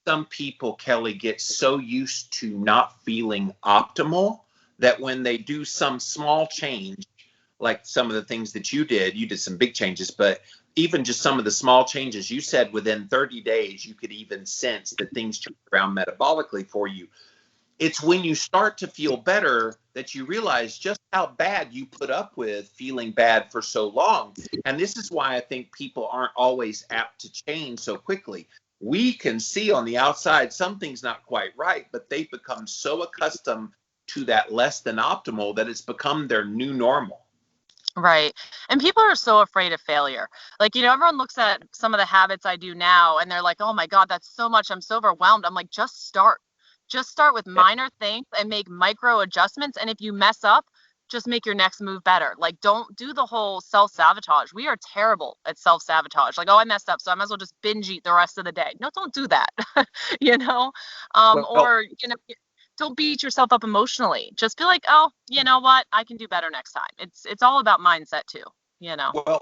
some people, Kelly, get so used to not feeling optimal that when they do some small change, like some of the things that you did some big changes, but even just some of the small changes you said within 30 days, you could even sense that things turn around metabolically for you. It's when you start to feel better that you realize just how bad you put up with feeling bad for so long. And this is why I think people aren't always apt to change so quickly. We can see on the outside something's not quite right, but they've become so accustomed to that less than optimal that it's become their new normal. Right. And people are so afraid of failure. Like, everyone looks at some of the habits I do now and they're like, oh my God, that's so much. I'm so overwhelmed. I'm like, just start. Just start with minor things and make micro adjustments. And if you mess up, just make your next move better. Like, don't do the whole self-sabotage. We are terrible at self-sabotage. Like, oh, I messed up, so I might as well just binge eat the rest of the day. No, don't do that. Don't beat yourself up emotionally. Just be like, oh, you know what? I can do better next time. It's all about mindset too, Well,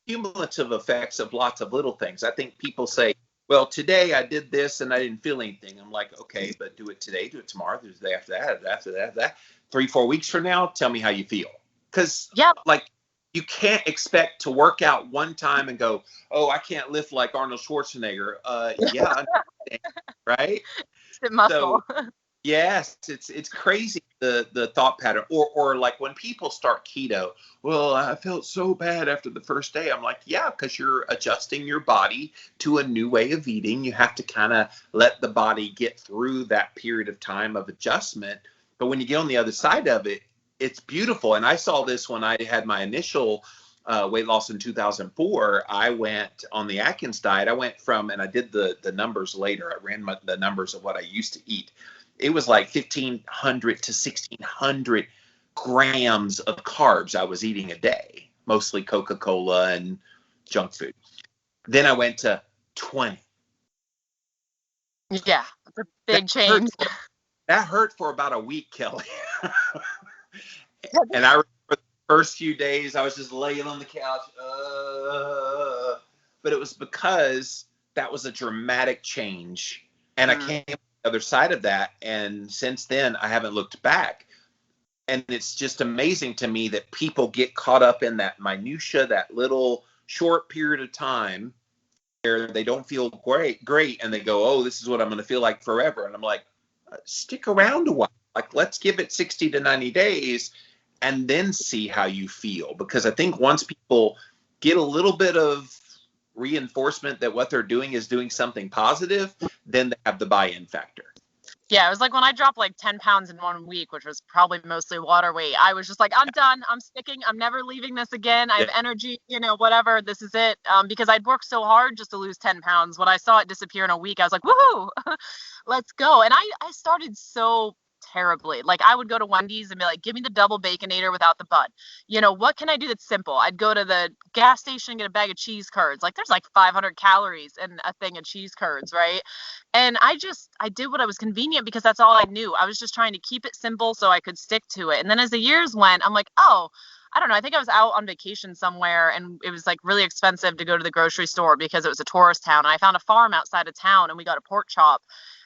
cumulative effects of lots of little things. I think people say, well, today I did this and I didn't feel anything. I'm like, okay, but do it today, do it tomorrow, do it the day after that, 3-4 weeks from now, tell me how you feel. Because like you can't expect to work out one time and go, oh, I can't lift like Arnold Schwarzenegger. Yeah, right? It's muscle. So, yes, it's crazy the thought pattern. Or like when people start keto, well, I felt so bad after the first day. I'm like, yeah, because you're adjusting your body to a new way of eating. You have to kind of let the body get through that period of time of adjustment. But when you get on the other side of it, it's beautiful. And I saw this when I had my initial weight loss in 2004. I went on the Atkins diet. I went from, and I did the numbers later. I ran the numbers of what I used to eat. It was like 1,500 to 1,600 grams of carbs I was eating a day, mostly Coca-Cola and junk food. Then I went to 20. Yeah, it's a big change. That hurt for about a week, Kelly. And I remember the first few days I was just laying on the couch. But it was because that was a dramatic change. And I came on the other side of that. And since then, I haven't looked back. And it's just amazing to me that people get caught up in that minutia, that little short period of time where they don't feel great. And they go, oh, this is what I'm going to feel like forever. And I'm like, stick around a while. Like, let's give it 60 to 90 days and then see how you feel. Because I think once people get a little bit of reinforcement that what they're doing is doing something positive, then they have the buy-in factor. Yeah, it was like when I dropped like 10 pounds in 1 week, which was probably mostly water weight. I was just like, I'm done. I'm sticking. I'm never leaving this again. I have energy, whatever. This is it. Because I'd worked so hard just to lose 10 pounds. When I saw it disappear in a week, I was like, woohoo, let's go. And I started so terribly. Like, I would go to Wendy's and be like, give me the double baconator without the bun. What can I do that's simple? I'd go to the gas station and get a bag of cheese curds. Like, there's like 500 calories in a thing of cheese curds, right? And I did what I was convenient because that's all I knew. I was just trying to keep it simple so I could stick to it. And then as the years went, I'm like, oh, I don't know. I think I was out on vacation somewhere and it was like really expensive to go to the grocery store because it was a tourist town. And I found a farm outside of town and we got a pork chop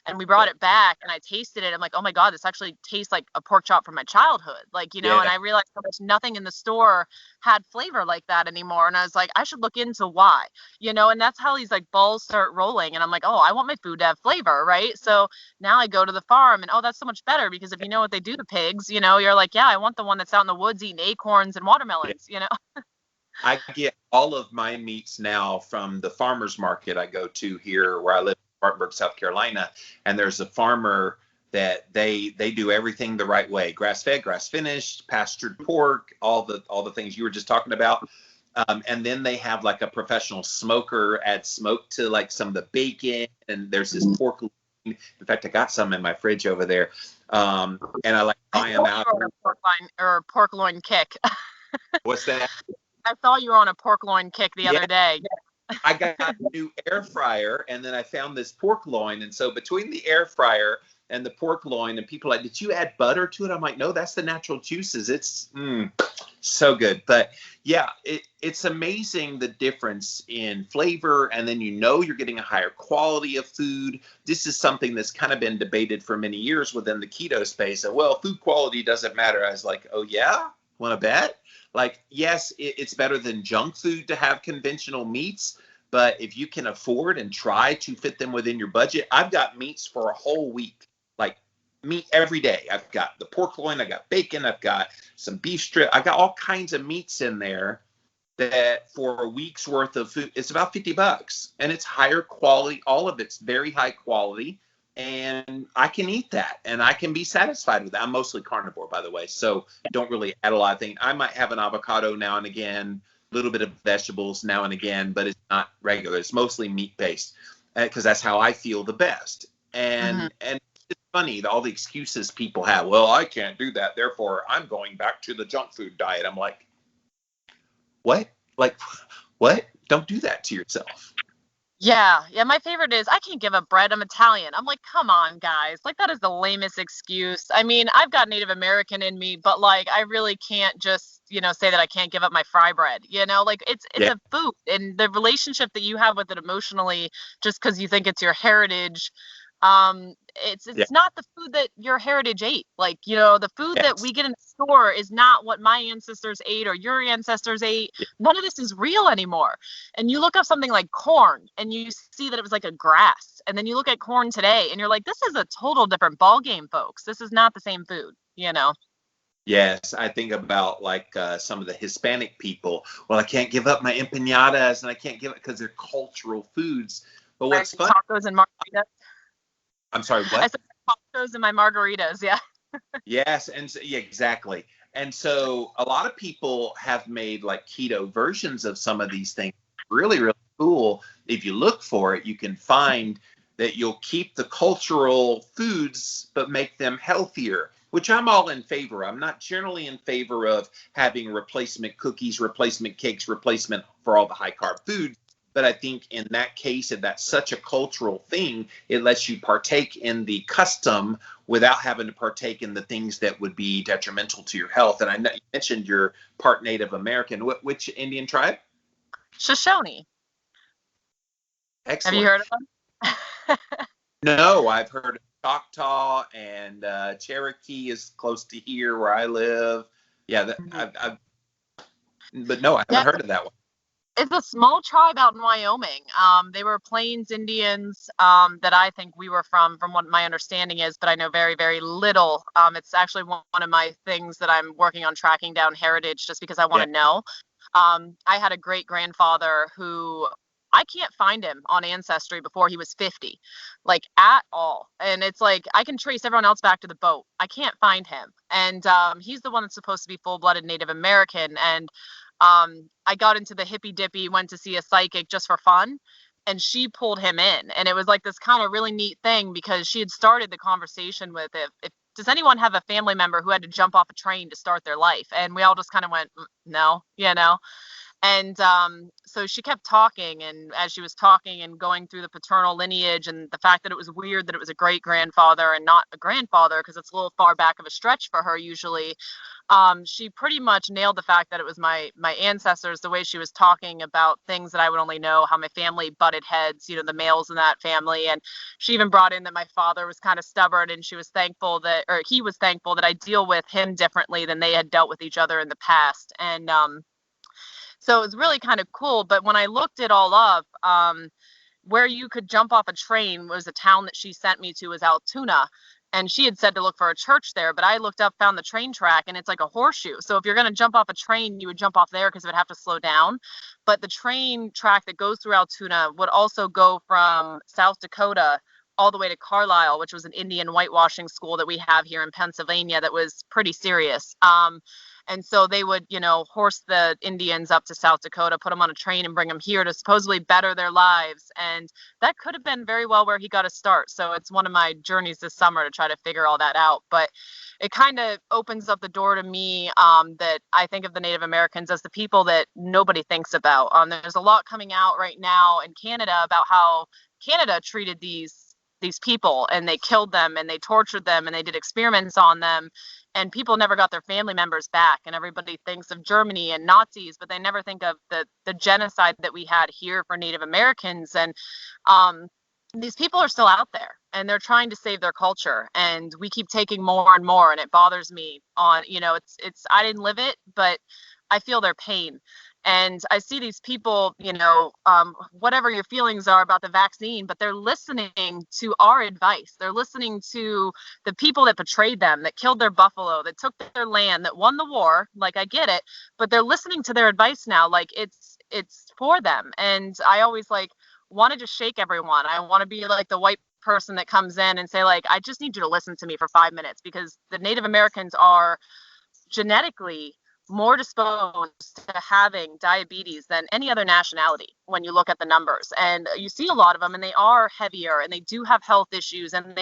and we brought it back and I tasted it. I'm like, oh my God, this actually tastes like a pork chop from my childhood. Like, and I realized how much nothing in the store had flavor like that anymore. And I was like, I should look into why, and that's how these like balls start rolling. And I'm like, oh, I want my food to have flavor. Right. So now I go to the farm and, oh, that's so much better because if you know what they do to pigs, you're like, yeah, I want the one that's out in the woods eating acorns and watermelons, I get all of my meats now from the farmer's market I go to here where I live in Spartanburg, South Carolina. And there's a farmer that they do everything the right way. Grass-fed, grass-finished, pastured pork, all the things you were just talking about. And then they have like a professional smoker add smoke to like some of the bacon. And there's this pork loin. In fact, I got some in my fridge over there. And I like buy them out. Pork loin kick. What's that? I saw you were on a pork loin kick the other day. I got a new air fryer, and then I found this pork loin. And so between the air fryer and the pork loin, and people are like, did you add butter to it? I'm like, no, that's the natural juices. It's so good. But yeah, it's amazing the difference in flavor. And then you're getting a higher quality of food. This is something that's kind of been debated for many years within the keto space. And, well, food quality doesn't matter. I was like, oh, yeah? Want to bet? Like, yes, it's better than junk food to have conventional meats. But if you can afford and try to fit them within your budget, I've got meats for a whole week. Like meat every day. I've got the pork loin, I got bacon, I've got some beef strip. I got all kinds of meats in there that for a week's worth of food, it's about $50 and it's higher quality. All of it's very high quality, and I can eat that and I can be satisfied with that. I'm mostly carnivore, by the way, so don't really add a lot of things. I might have an avocado now and again, a little bit of vegetables now and again, but it's not regular. It's mostly meat based because that's how I feel the best. And it's funny, all the excuses people have. Well, I can't do that, therefore I'm going back to the junk food diet. I'm like, what? Like, what? Don't do that to yourself. Yeah, my favorite is I can't give up bread. I'm Italian. I'm like, come on, guys. Like, that is the lamest excuse. I mean, I've got Native American in me, but like, I really can't just, say that I can't give up my fry bread. Like it's a food, and the relationship that you have with it emotionally, just because you think it's your heritage. It's not the food that your heritage ate. Like, the food that we get in the store is not what my ancestors ate or your ancestors ate. None of this is real anymore. And you look up something like corn and you see that it was like a grass. And then you look at corn today and you're like, this is a total different ball game, folks. This is not the same food, Yes, I think about like some of the Hispanic people. Well, I can't give up my empanadas and I can't give it because they're cultural foods. But what's fun? Tacos and margaritas. I'm sorry, what? I said tacos and my margaritas, yeah. Yes, and so, yeah, exactly. And so a lot of people have made like keto versions of some of these things. Really, really cool. If you look for it, you can find that you'll keep the cultural foods, but make them healthier, which I'm all in favor. I'm not generally in favor of having replacement cookies, replacement cakes, replacement for all the high carb foods. But I think in that case, if that's such a cultural thing, it lets you partake in the custom without having to partake in the things that would be detrimental to your health. And I know you mentioned you're part Native American. Which Indian tribe? Shoshone. Excellent. Have you heard of them? No, I've heard of Choctaw, and Cherokee is close to here where I live. Yeah, but no, I haven't heard of that one. It's a small tribe out in Wyoming. They were Plains Indians that I think we were from what my understanding is, but I know very, very little. It's actually one of my things that I'm working on, tracking down heritage, just because I want to know. I had a great grandfather who I can't find him on Ancestry before he was 50, like at all. And it's like, I can trace everyone else back to the boat. I can't find him. And he's the one that's supposed to be full-blooded Native American. And I got into the hippy dippy, went to see a psychic just for fun, and she pulled him in. And it was like this kind of really neat thing because she had started the conversation with, if does anyone have a family member who had to jump off a train to start their life? And we all just kind of went, no, And so she kept talking, and as she was talking and going through the paternal lineage and the fact that it was weird that it was a great grandfather and not a grandfather, because it's a little far back of a stretch for her usually, she pretty much nailed the fact that it was my ancestors, the way she was talking about things that I would only know, how my family butted heads, the males in that family. And she even brought in that my father was kind of stubborn, and he was thankful that I deal with him differently than they had dealt with each other in the past. And so it was really kind of cool. But when I looked it all up, where you could jump off a train was a town that she sent me to, was Altoona. And she had said to look for a church there, but I looked up, found the train track, and it's like a horseshoe. So if you're going to jump off a train, you would jump off there because it would have to slow down. But the train track that goes through Altoona would also go from South Dakota all the way to Carlisle, which was an Indian whitewashing school that we have here in Pennsylvania that was pretty serious. And so they would, horse the Indians up to South Dakota, put them on a train and bring them here to supposedly better their lives. And that could have been very well where he got a start. So it's one of my journeys this summer to try to figure all that out. But it kind of opens up the door to me that I think of the Native Americans as the people that nobody thinks about. There's a lot coming out right now in Canada about how Canada treated these people, and they killed them and they tortured them and they did experiments on them, and people never got their family members back. And everybody thinks of Germany and Nazis, but they never think of the genocide that we had here for Native Americans. And these people are still out there and they're trying to save their culture, and we keep taking more and more, and it bothers me it's I didn't live it, but I feel their pain. And I see these people, whatever your feelings are about the vaccine, but they're listening to our advice. They're listening to the people that betrayed them, that killed their buffalo, that took their land, that won the war. Like, I get it, but they're listening to their advice now. Like, it's for them. And I always want to just shake everyone. I want to be like the white person that comes in and say, like, I just need you to listen to me for 5 minutes, because the Native Americans are genetically more disposed to having diabetes than any other nationality when you look at the numbers. And you see a lot of them, and they are heavier, and they do have health issues, and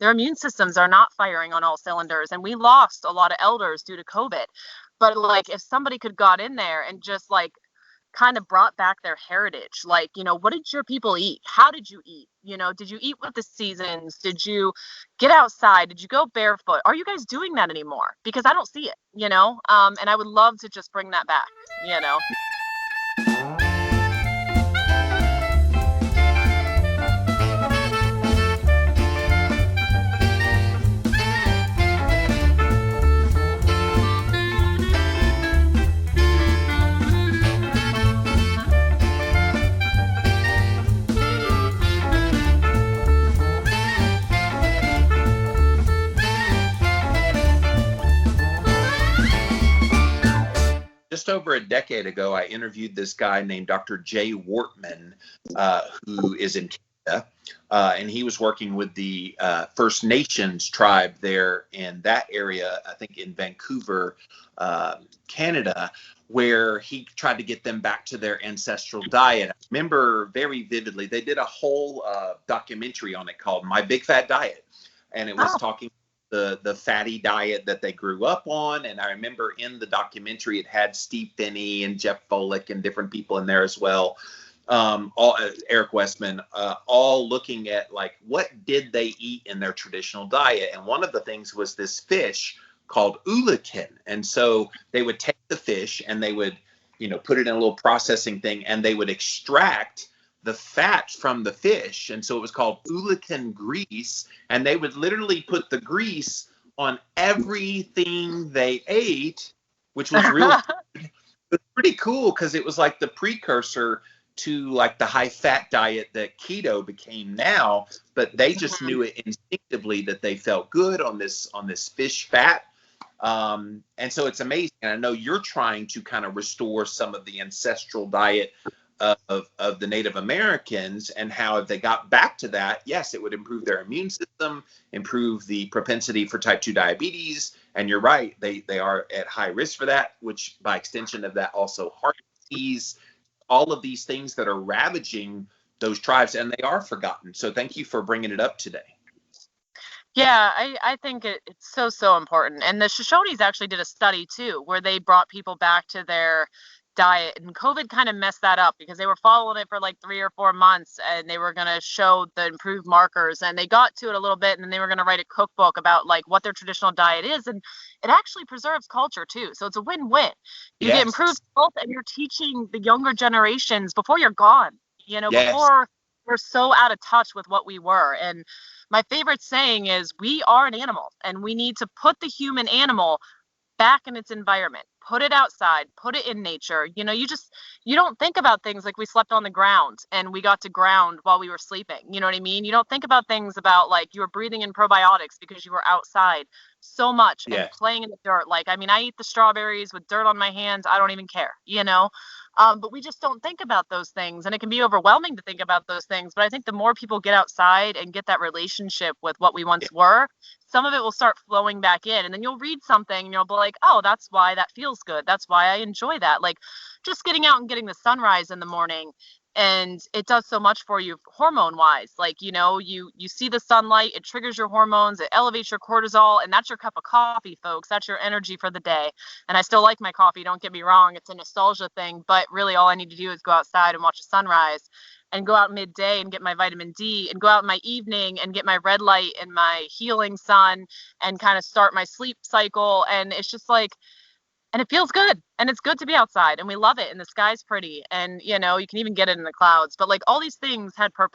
their immune systems are not firing on all cylinders. And we lost a lot of elders due to COVID. But if somebody could got in there and just kind of brought back their heritage, what did your people eat? How did you eat? Did you eat with the seasons? Did you get outside? Did you go barefoot? Are you guys doing that anymore? Because I don't see it, and I would love to just bring that back. Just over a decade ago, I interviewed this guy named Dr. Jay Wortman, who is in Canada, and he was working with the First Nations tribe there in that area, I think in Vancouver, Canada, where he tried to get them back to their ancestral diet. I remember very vividly, they did a whole documentary on it called My Big Fat Diet, and it was talking the fatty diet that they grew up on. And I remember in the documentary, it had Steve Finney and Jeff Folek and different people in there as well. Eric Westman, all looking at what did they eat in their traditional diet. And one of the things was this fish called ulakin. And so they would take the fish and they would, put it in a little processing thing, and they would extract the fat from the fish. And so it was called ulakin grease. And they would literally put the grease on everything they ate, which was really it was pretty cool, because it was like the precursor to the high fat diet that keto became now. But they just knew it instinctively that they felt good on this fish fat. And so it's amazing. And I know you're trying to kind of restore some of the ancestral diet of the Native Americans, and how if they got back to that, yes, it would improve their immune system, improve the propensity for type 2 diabetes. And you're right, they are at high risk for that, which by extension of that also heart disease, all of these things that are ravaging those tribes, and they are forgotten. So thank you for bringing it up today. Yeah, I think it's so important. And the Shoshones actually did a study too, where they brought people back to their diet, and COVID kind of messed that up, because they were following it for 3 or 4 months, and they were going to show the improved markers, and they got to it a little bit, and then they were going to write a cookbook about what their traditional diet is. And it actually preserves culture too. So it's a win-win. You get improved health, and you're teaching the younger generations before you're gone, before we're so out of touch with what we were. And my favorite saying is, we are an animal, and we need to put the human animal back in its environment. Put it outside, put it in nature. You don't think about things like we slept on the ground and we got to ground while we were sleeping. You know what I mean? You don't think about things about you were breathing in probiotics because you were outside so much and playing in the dirt. I eat the strawberries with dirt on my hands. I don't even care, but we just don't think about those things, and it can be overwhelming to think about those things. But I think the more people get outside and get that relationship with what we once were, some of it will start flowing back in, and then you'll read something and you'll be like, oh, that's why that feels good. That's why I enjoy that. Like just getting out and getting the sunrise in the morning. And it does so much for you hormone wise. Like, you know, you see the sunlight, it triggers your hormones, it elevates your cortisol, and that's your cup of coffee, folks. That's your energy for the day. And I still like my coffee, don't get me wrong, it's a nostalgia thing, but really all I need to do is go outside and watch the sunrise, and go out midday and get my vitamin D, and go out in my evening and get my red light and my healing sun, and kind of start my sleep cycle. And it's just like, and it feels good, and it's good to be outside, and we love it, and the sky's pretty, and you know, you can even get it in the clouds, but like all these things had purpose.